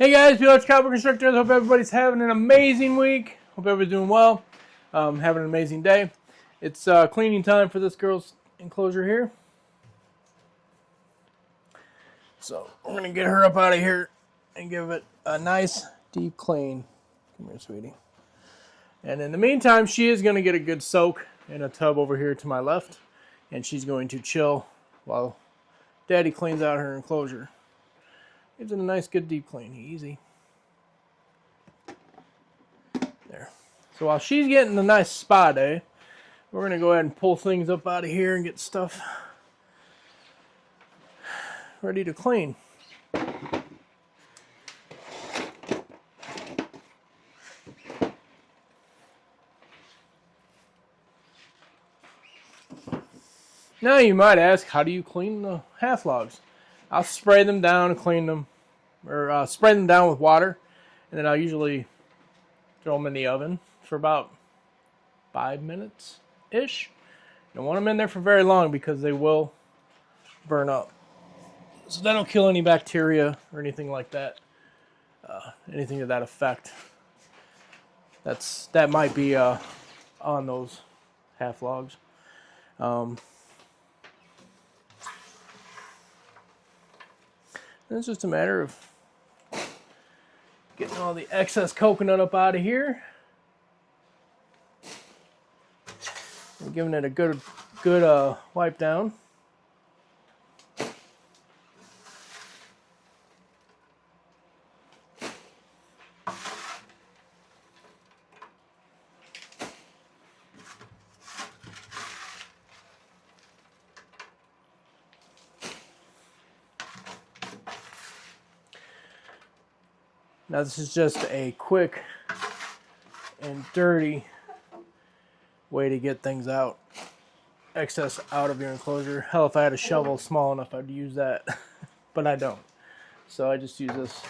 Hey guys, Piebald Constrictors. Hope everybody's having an amazing week. Hope everybody's doing well. Having an amazing day. It's cleaning time for this girl's enclosure here. So we're gonna get her up out of here and give it a nice deep clean. Come here, sweetie. And in the meantime, she is gonna get a good soak in a tub over here to my left, and she's going to chill while Daddy cleans out her enclosure. Gives it a nice, good deep clean. Easy. There. So while she's getting a nice spa day, we're going to go ahead and pull things up out of here and get stuff ready to clean. Now you might ask, how do you clean the half logs? I'll spray them down and clean them, or spray them down with water, and then I'll usually throw them in the oven for about 5 minutes-ish. Don't want them in there for very long because they will burn up. So that'll kill any bacteria or anything like that, anything to that effect. That might be on those half logs. It's just a matter of getting all the excess coconut up out of here and giving it a good wipe down. Now this is just a quick and dirty way to get things out, excess out of your enclosure. Hell, if I had a shovel small enough, I'd use that, but I don't. So I just use this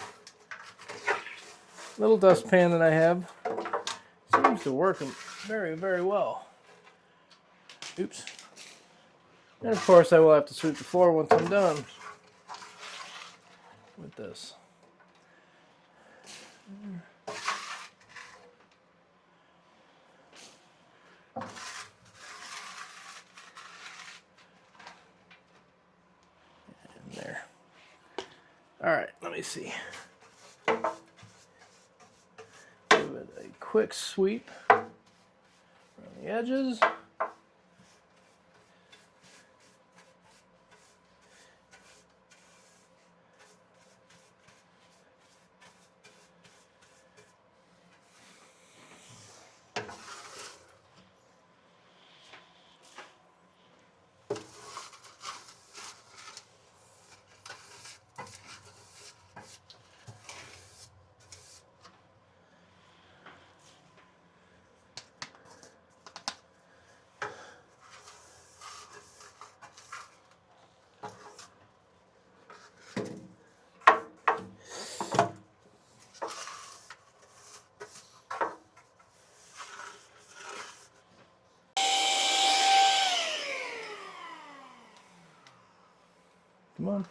little dustpan that I have. Seems to work very, very well. Oops. And of course I will have to sweep the floor once I'm done with this. And there. All right, let me see. Give it a quick sweep around the edges. Come on.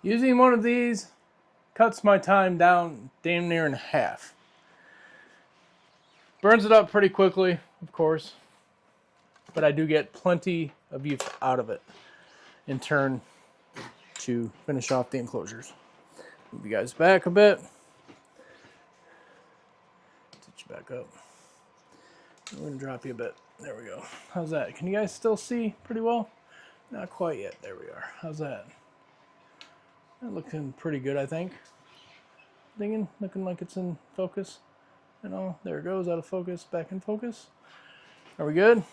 Using one of these cuts my time down damn near in half. Burns it up pretty quickly, of course, but I do get plenty of use out of it in turn to finish off the enclosures. Move you guys back a bit. Touch you back up. I'm going to drop you a bit. There we go. How's that? Can you guys still see pretty well? Not quite yet. There we are. How's that? That looking pretty good, I think. dinging, looking like it's in focus. And all, there it goes, out of focus, back in focus. Are we good?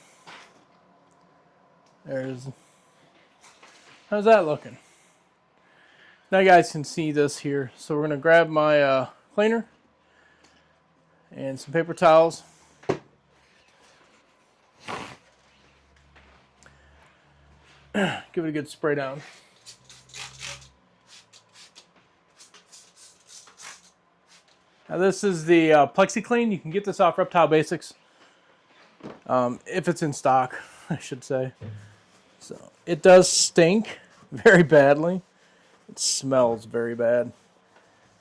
How's that looking? Now you guys can see this here. So we're gonna grab my cleaner and some paper towels. Give it a good spray down. Now this is the PlexiClean. You can get this off Reptile Basics. If it's in stock, I should say. So it does stink very badly. It smells very bad.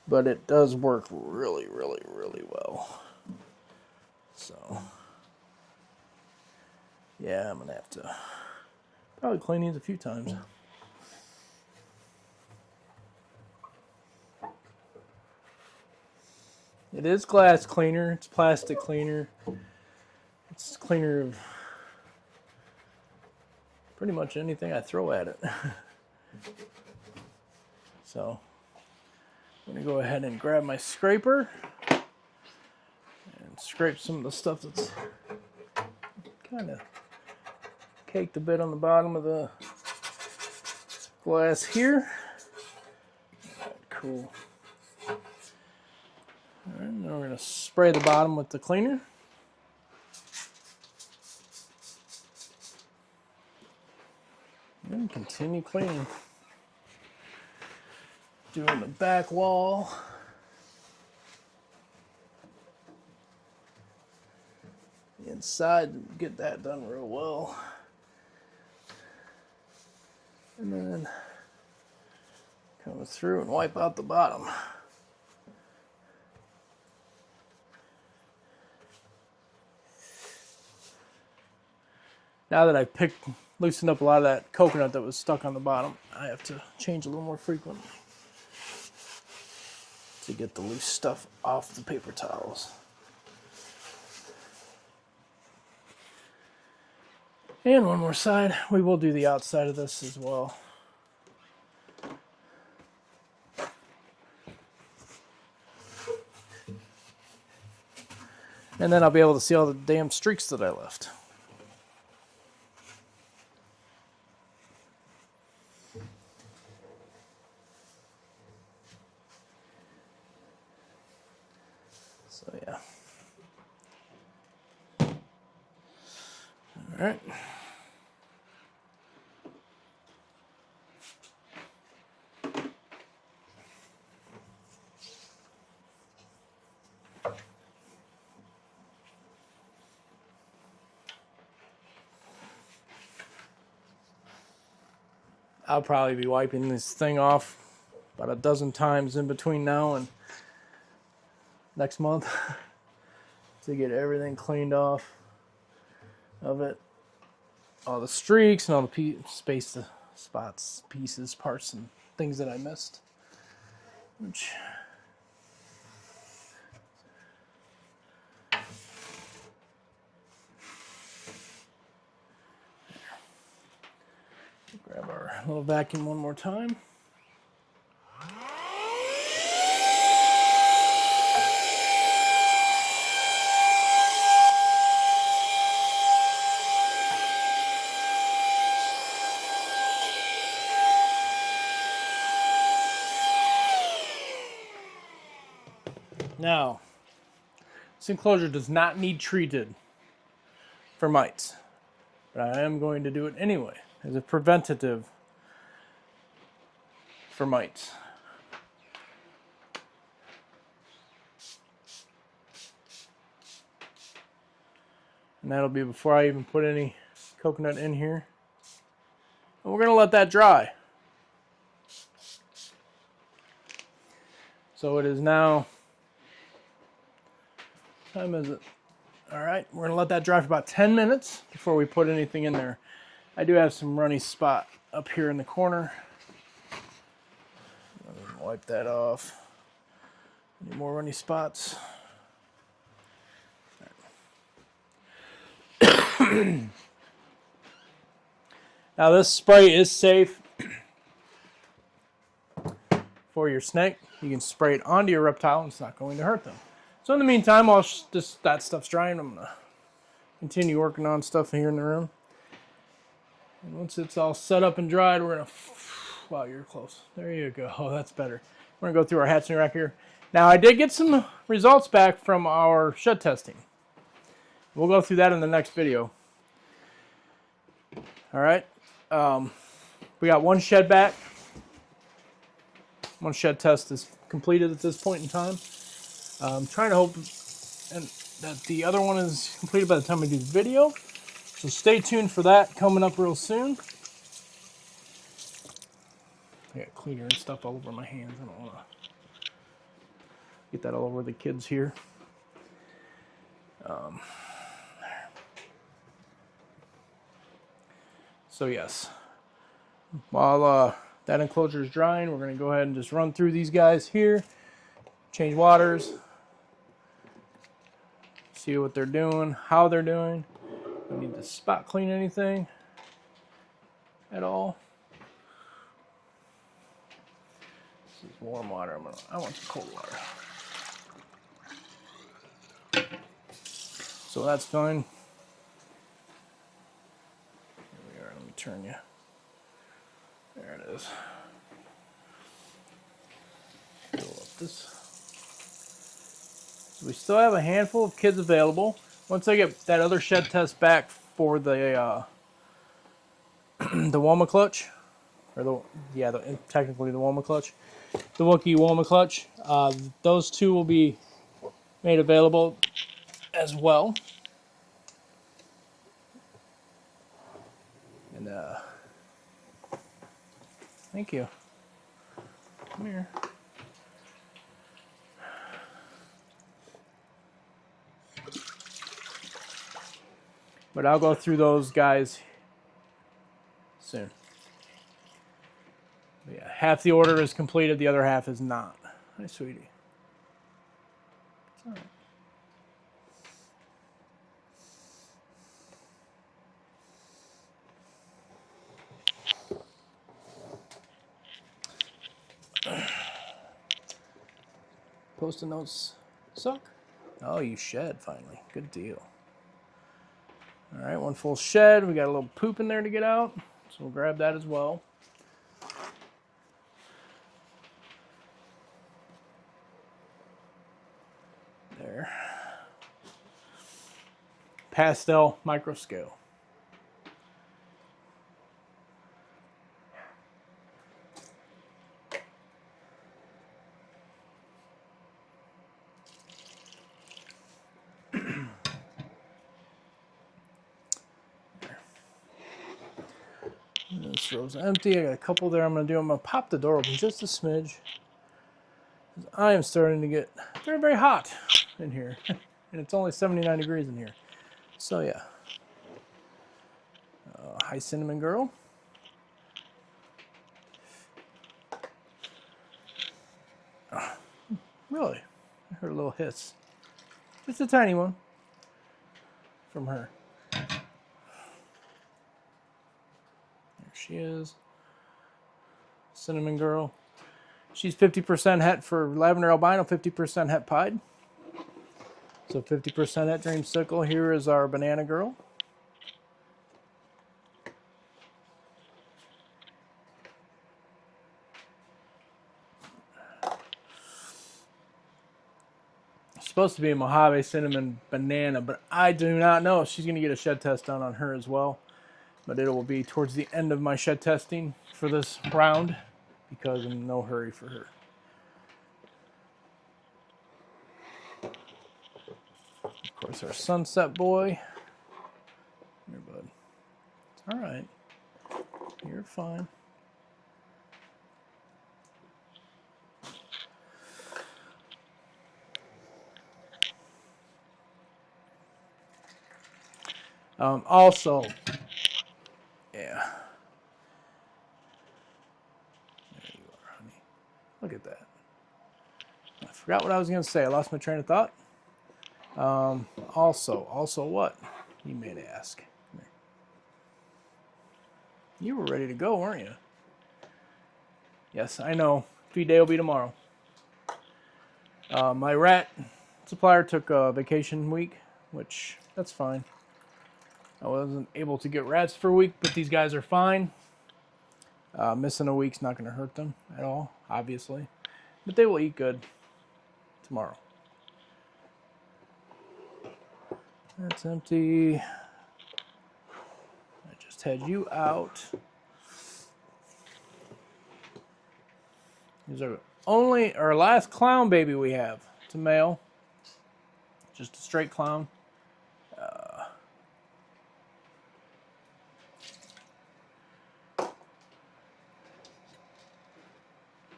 But it does work really, really, really well. So yeah, I'm gonna have to probably clean these a few times. It is glass cleaner, it's plastic cleaner. It's cleaner of pretty much anything I throw at it. So I'm gonna go ahead and grab my scraper and scrape some of the stuff that's kind of caked a bit on the bottom of the glass here. Cool. All right, now we're going to spray the bottom with the cleaner. And continue cleaning. Doing the back wall. The inside, get that done real well. And then come through and wipe out the bottom. Now that I've loosened up a lot of that coconut that was stuck on the bottom, I have to change a little more frequent to get the loose stuff off the paper towels. And one more side. We will do the outside of this as well. And then I'll be able to see all the damn streaks that I left. So yeah. All right. I'll probably be wiping this thing off about a dozen times in between now and next month to get everything cleaned off of it. All the streaks and all the spots, pieces, parts, and things that I missed. Which grab our little vacuum one more time. Now, this enclosure does not need treated for mites, but I am going to do it anyway as a preventative for mites. And that'll be before I even put any coconut in here. And we're going to let that dry. So it is now, what time is it? All right, we're gonna let that dry for about 10 minutes before we put anything in there. I do have some runny spot up here in the corner. Wipe that off. Any more runny spots? Now this spray is safe for your snake, you can spray it onto your reptile and it's not going to hurt them. So in the meantime, while that stuff's drying, I'm going to continue working on stuff here in the room. And once it's all set up and dried, we're going to... Wow, you're close. There you go. Oh, that's better. We're going to go through our hatching rack here. Now, I did get some results back from our shed testing. We'll go through that in the next video. All right. We got one shed back. One shed test is completed at this point in time. I'm trying to hope that the other one is completed by the time we do the video. So stay tuned for that coming up real soon. I got cleaner and stuff all over my hands. I don't want to get that all over the kids here. So yes, while that enclosure is drying, we're going to go ahead and just run through these guys here, change waters, see what they're doing, how they're doing. We need to spot clean anything at all. This is warm water. I want some cold water. So that's fine. Let me turn you. There it is. Fill up this. So we still have a handful of kids available. Once I get that other shed test back for the the Woma clutch, or technically the Woma clutch, the Wookiee Woma clutch, those two will be made available as well. And thank you. Come here. But I'll go through those guys soon. But yeah, half the order is completed, the other half is not. Hi, sweetie. It's all right. Post-it notes suck? Oh, you shed finally. Good deal. All right, one full shed. We got a little poop in there to get out, so we'll grab that as well. There. Pastel micro scale. This row's empty. I got a couple there. I'm going to pop the door open just a smidge. I am starting to get very, very hot in here. And it's only 79 degrees in here. So yeah. Hi, Cinnamon Girl. Really? I heard a little hiss. Just a tiny one from her. She is. Cinnamon Girl. She's 50% het for Lavender Albino, 50% het pied. So 50% het Dreamsicle. Here is our Banana Girl. It's supposed to be a Mojave Cinnamon Banana, but I do not know if she's going to get a shed test done on her as well. But it will be towards the end of my shed testing for this round because I'm in no hurry for her. Of course, our Sunset Boy. Here, bud. It's all right. You're fine. Also, yeah. There you are, honey. Look at that. I forgot what I was going to say. I lost my train of thought. Also what? You may ask. Come here. You were ready to go, weren't you? Yes, I know. feed day will be tomorrow. My rat supplier took a vacation week, which that's fine. I wasn't able to get rats for a week, but these guys are fine. Missing a week's not going to hurt them at all, obviously. But they will eat good tomorrow. That's empty. I just had you out. These are only our last clown baby we have. It's a male. Just a straight clown.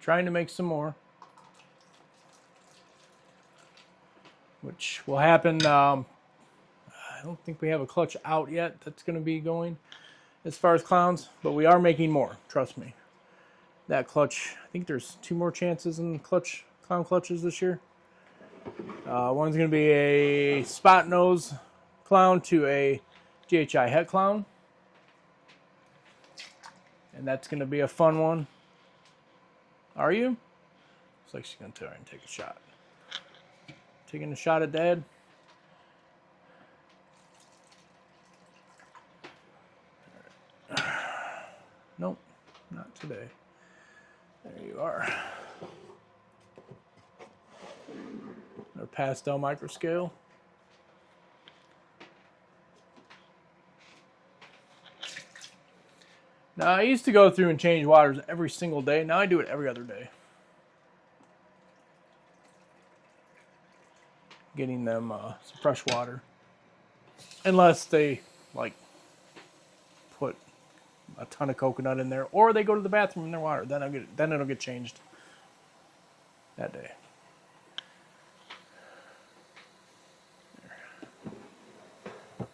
Trying to make some more, which will happen. I don't think we have a clutch out yet that's going to be going as far as clowns, but we are making more. Trust me. That clutch, I think there's 2 more chances in clown clutches this year. One's going to be a spot nose clown to a GHI het clown, and that's going to be a fun one. Are you? Looks like she's going to try and take a shot. Taking a shot at Dad. Nope, not today. There you are. Our pastel microscale. Now, I used to go through and change waters every single day. Now I do it every other day. Getting them some fresh water. Unless they, like, put a ton of coconut in there. Or they go to the bathroom in their water. Then it'll get changed that day. There.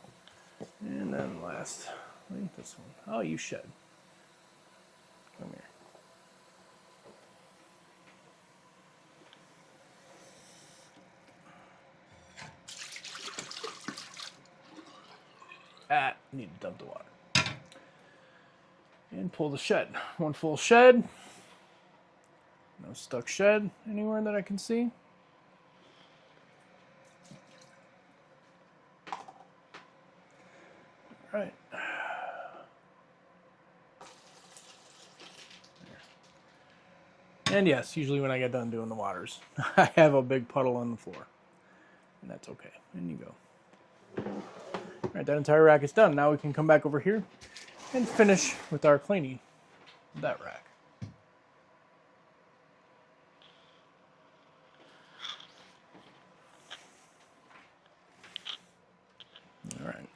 And then lastly, this one. Oh, you shed. Come here. Need to dump the water. And pull the shed. One full shed. No stuck shed anywhere that I can see. All right. And yes, usually when I get done doing the waters, I have a big puddle on the floor. And that's okay. In you go. All right, that entire rack is done. Now we can come back over here and finish with our cleaning of that rack. All right.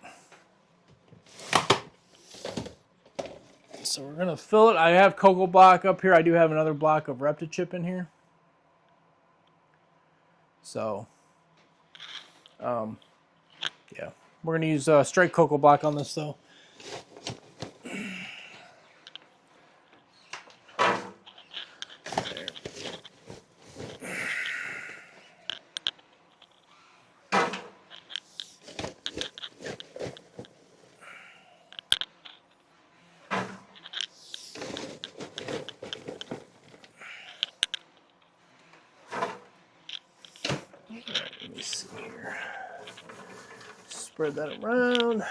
So we're going to fill it. I have cocoa block up here. I do have another block of Reptichip in here. So, yeah. We're going to use straight cocoa block on this, though. There. Let me see here. Spread that around.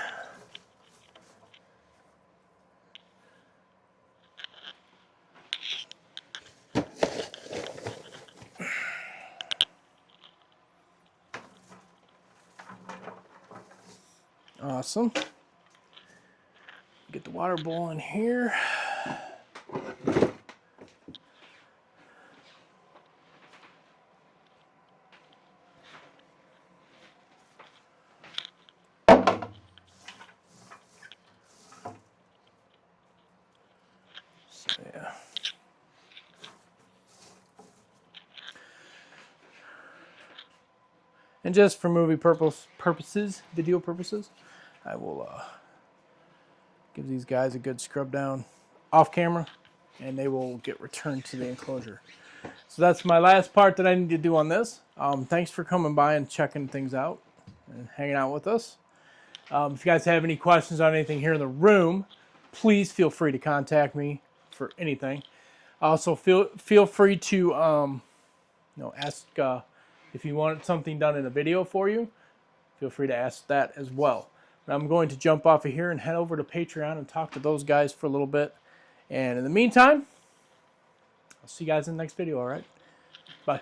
Awesome. Get the water boiling here. Yeah. And just for movie purposes, video purposes, I will give these guys a good scrub down off camera, and they will get returned to the enclosure. So that's my last part that I need to do on this. Thanks for coming by and checking things out and hanging out with us. If you guys have any questions on anything here in the room, please feel free to contact me for anything. Also, feel free to ask if you want something done in a video for you. Feel free to ask that as well. But I'm going to jump off of here and head over to Patreon and talk to those guys for a little bit. And in the meantime, I'll see you guys in the next video. All right, bye.